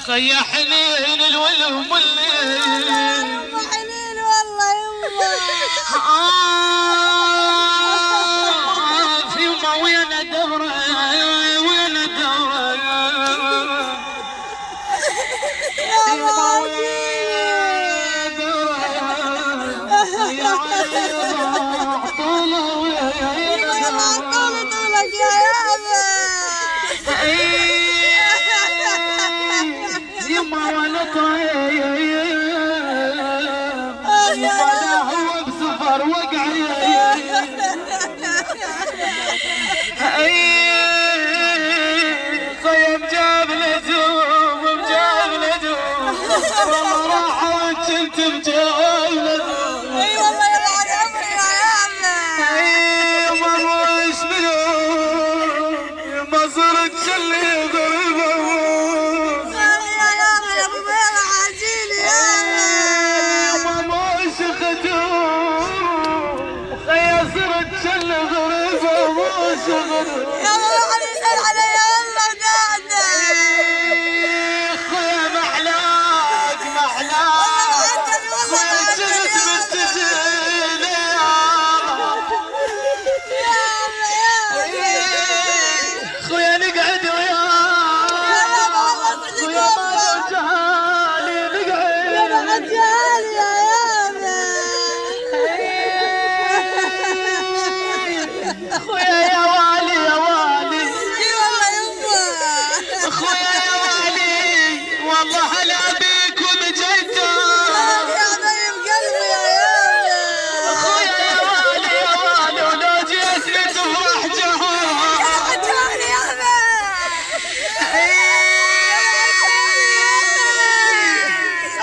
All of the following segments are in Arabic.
يا حنين الولد والليل حنين والله يما في يما وين الدورة وين الدورة يا ماجي يا طولك يا يابا يما وانا طاير يما لا هو بسفر وقعي خيم جاب لزوم وجاب لزوم والله راح وكنت بجاب لزوم اي والله يلعن عمري يا يابا يما وش منو يما صرت شلي ضربه يا الله يسأل علي يا الله قاعدة خويا محلاك محلاك خويا جبت بالتجيل يا خويا نقعد وياك خويا ما جهالي نقعد جهالي يا يابا خويا يا والي يا والي اي والله يما خويا يا والي والله هلا بيكم جيتوا يا حبيب قلبي يا يابا خويا يا والي ولو جيتني تفرح جهور يا حجاني يابا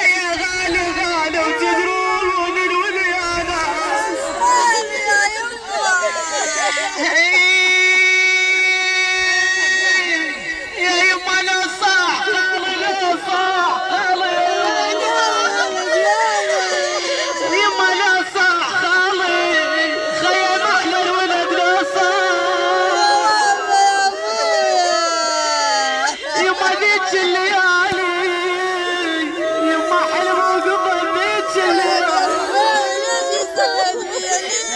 يا غالي غالي وتدرون الوليانة غالي يا يما يا يما لا صاح لا صاح يما لا صاح خالي خيم احلى الولد لا صاح يما ذيك الليالي يما حلم وقبل ذيك الليالي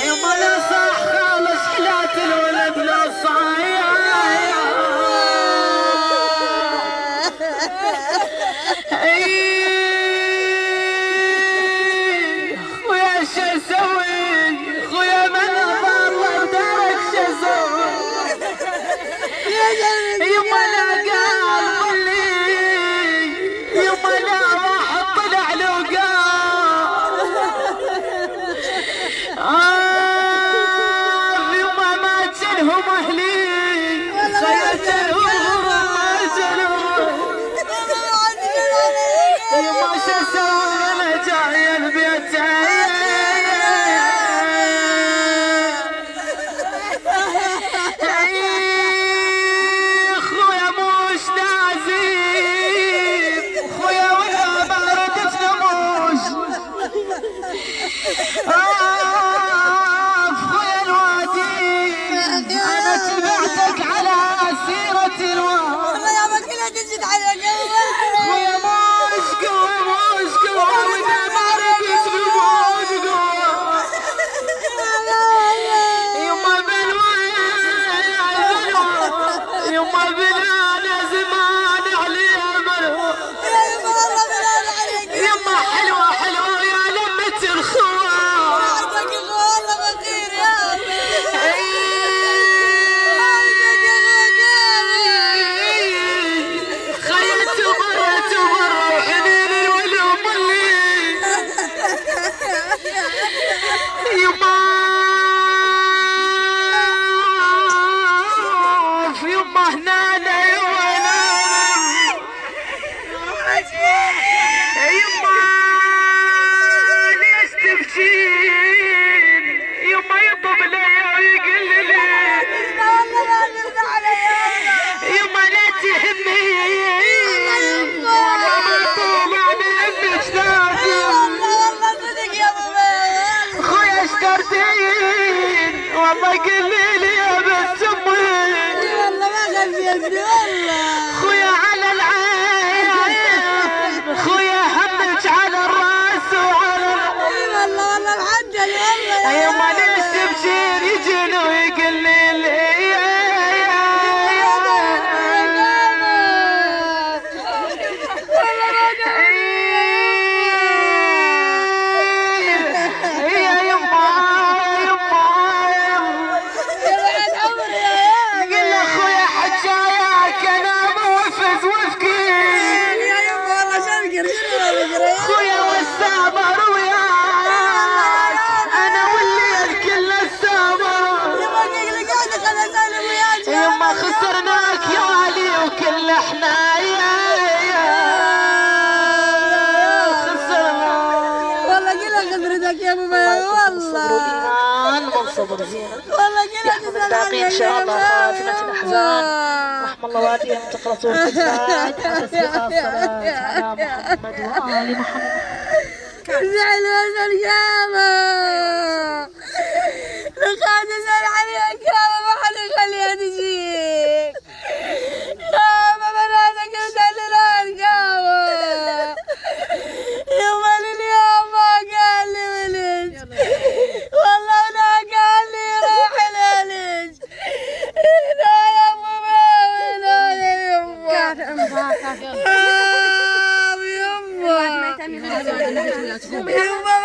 يما لا صاح خالص حلات الولد لا صايع خويا شو اسوي خويا من ضل ودارك شو اسوي يما لا قال ظلي يما لا واحد طلع له قال يما ما تلهم اهلي خيتهم ما تلهم يما شو اسوي انا جاي البيت خويا مش لازم خويا ولا باردت نموش خويا الوادي انا ابني والله. خويا على العين، خويا همك على الراس وعلى والله والله الحجل والله. يما ليش تبشر يجن ويقول لي خويا والسامر وياك انا والليل كله السامر. يما خسرناك يا علي وكل احنا خسرنا. والله كلها خسرتك يا ابو والله. والصبر زين. والله كلها باقي ان شاء الله خاتمة الاحزان. رحم الله والديهم تقرا سورة الفاتحة تسبيحة الصلاة على محمد وآل محمد. زعل وزن كامل لقد زعل عليك كامل ما حد يخليها تجيك. كامل بناتك مدللان كامل. يوم اليوم ما قال لي ولد والله ولا قال لي روح الولد. لا يا ابو ماوي لا يا يما يما